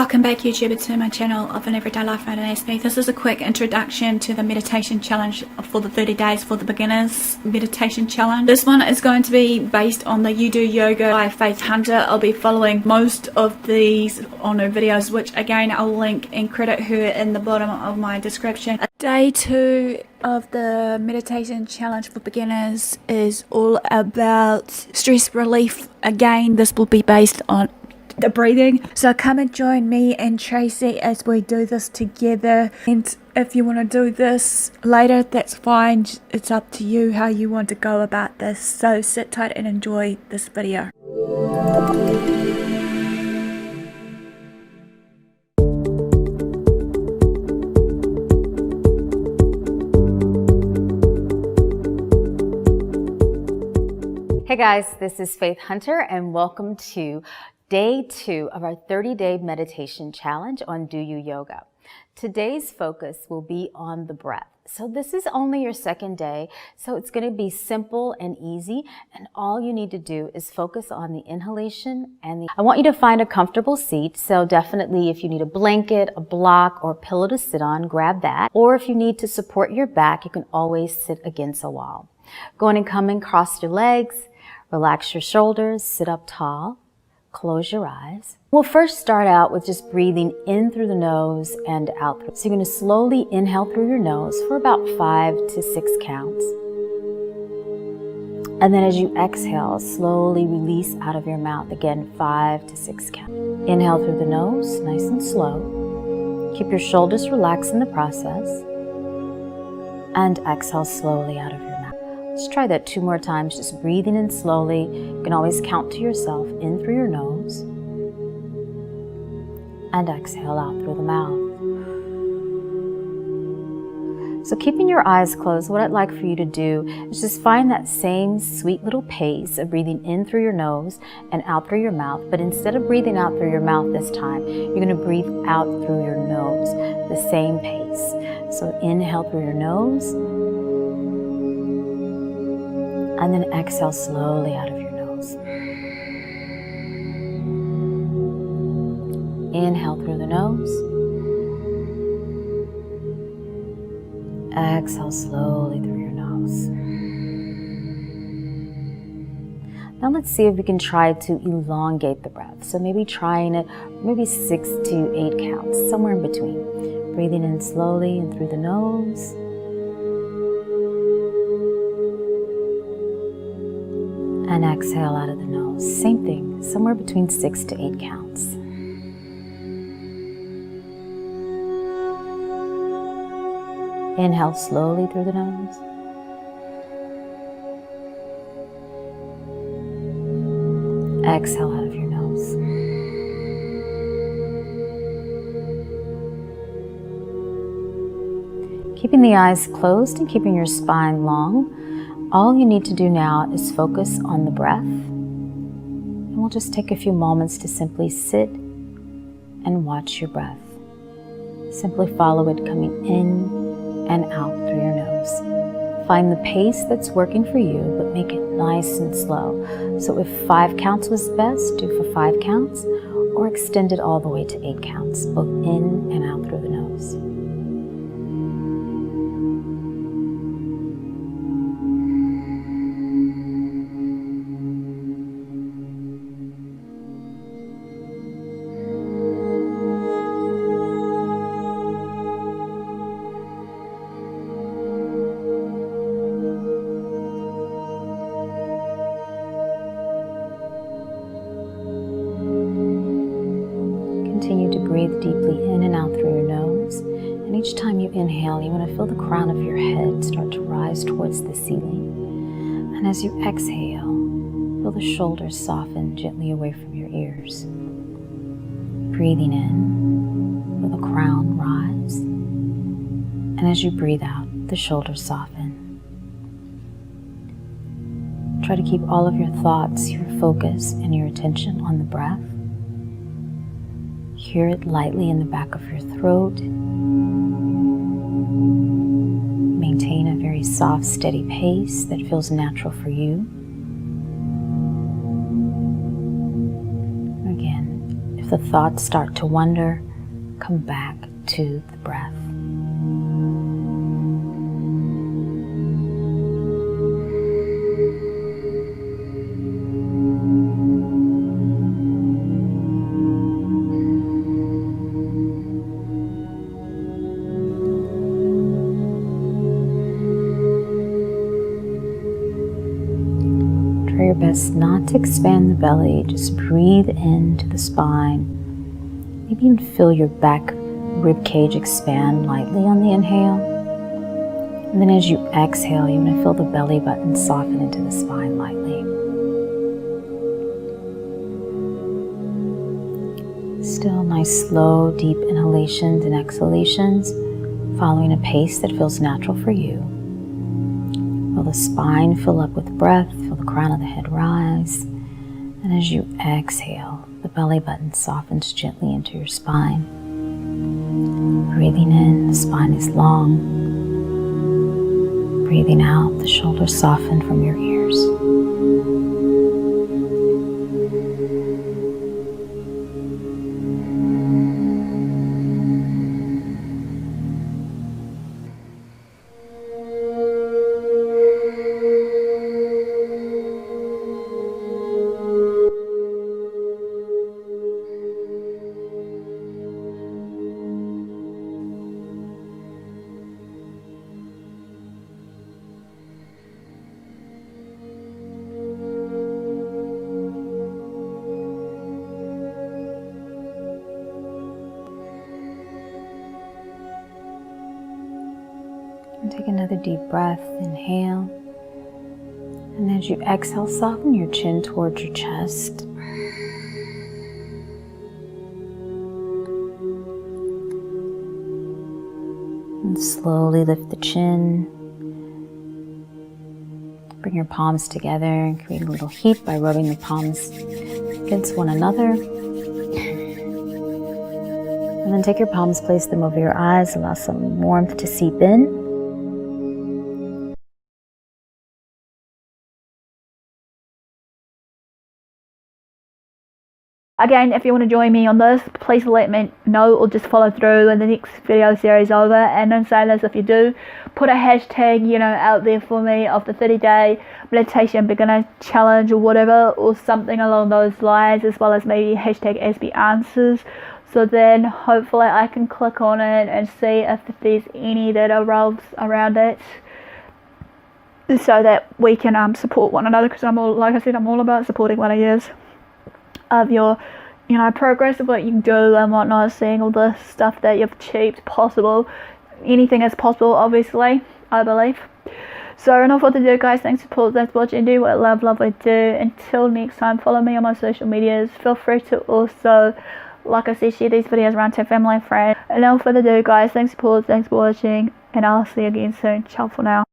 Welcome back, YouTuber, to my channel of An Everyday Life Made an Aspie. This is a quick introduction to the meditation challenge for the 30 days for the beginners meditation challenge. This one is going to be based on the YouDoYoga by Faith Hunter. I'll be following most of these on her videos, which again I'll link and credit her in the bottom of my description. Day 2 of the meditation challenge for beginners is all about stress relief. Again, this will be based on the breathing, so come and join me and Tracey as we do this together. And if you want to do this later, that's fine. It's up to you how you want to go about this. So sit tight and enjoy this video. Hey guys, this is Faith Hunter and welcome to Day 2 of our 30-day meditation challenge on YouDoYoga. Today's focus will be on the breath. So this is only your second day, so it's going to be simple and easy, and all you need to do is focus on the inhalation and I want you to find a comfortable seat, so definitely if you need a blanket, a block, or a pillow to sit on, grab that. Or if you need to support your back, you can always sit against a wall. Go on and come and cross your legs, relax your shoulders, sit up tall. Close your eyes. We'll first start out with just breathing in through the nose and out through. So you're going to slowly inhale through your nose for about 5 to 6 counts. And then as you exhale, slowly release out of your mouth. Again, 5 to 6 counts. Inhale through the nose, nice and slow. Keep your shoulders relaxed in the process. And exhale slowly out of your mouth. Let's try that 2 more times, just breathing in slowly. You can always count to yourself in through your nose and exhale out through the mouth. So keeping your eyes closed, what I'd like for you to do is just find that same sweet little pace of breathing in through your nose and out through your mouth. But instead of breathing out through your mouth this time, you're going to breathe out through your nose, the same pace. So inhale through your nose. And then exhale slowly out of your nose. Inhale through the nose. Exhale slowly through your nose. Now let's see if we can try to elongate the breath. So maybe trying it maybe 6 to 8 counts, somewhere in between. Breathing in slowly and through the nose. And exhale out of the nose. Same thing, somewhere between 6 to 8 counts. Inhale slowly through the nose. Exhale out of your nose. Keeping the eyes closed and keeping your spine long. All you need to do now is focus on the breath, and we'll just take a few moments to simply sit and watch your breath. Simply follow it coming in and out through your nose. Find the pace that's working for you, but make it nice and slow. So if 5 counts was best, do for 5 counts, or extend it all the way to 8 counts, both in and out through the nose. Continue to breathe deeply in and out through your nose. And each time you inhale, you want to feel the crown of your head start to rise towards the ceiling. And as you exhale, feel the shoulders soften gently away from your ears. Breathing in, feel the crown rise. And as you breathe out, the shoulders soften. Try to keep all of your thoughts, your focus, and your attention on the breath. Hear it lightly in the back of your throat. Maintain a very soft, steady pace that feels natural for you. Again, if the thoughts start to wander, come back to the breath. Try your best not to expand the belly, just breathe into the spine. Maybe even feel your back rib cage expand lightly on the inhale. And then as you exhale, you're going to feel the belly button soften into the spine lightly. Still nice, slow, deep inhalations and exhalations, following a pace that feels natural for you. Feel the spine fill up with breath, feel the crown of the head rise. And as you exhale, the belly button softens gently into your spine. Breathing in, the spine is long. Breathing out, the shoulders soften from your ears. And take another deep breath, inhale. And as you exhale, soften your chin towards your chest. And slowly lift the chin. Bring your palms together and create a little heat by rubbing the palms against one another. And then take your palms, place them over your eyes, allow some warmth to seep in. Again, if you want to join me on this, please let me know or just follow through in the next video series over. And then say this, if you do, put a hashtag, out there for me of the 30-day meditation beginner challenge or whatever, or something along those lines, as well as maybe hashtag Aspie answers. So then hopefully I can click on it and see if there's any that revolves around it, so that we can support one another, because I'm all about supporting one of yours. Of your, progress of what you can do and whatnot, seeing all the stuff that you've achieved possible. Anything is possible, obviously, I believe. So, enough what to do, guys. Thanks for watching. Do what lovely do. Until next time, follow me on my social medias. Feel free to also, like I said, share these videos around to family and friends. Enough further ado, guys. Thanks for watching, and I'll see you again soon. Ciao for now.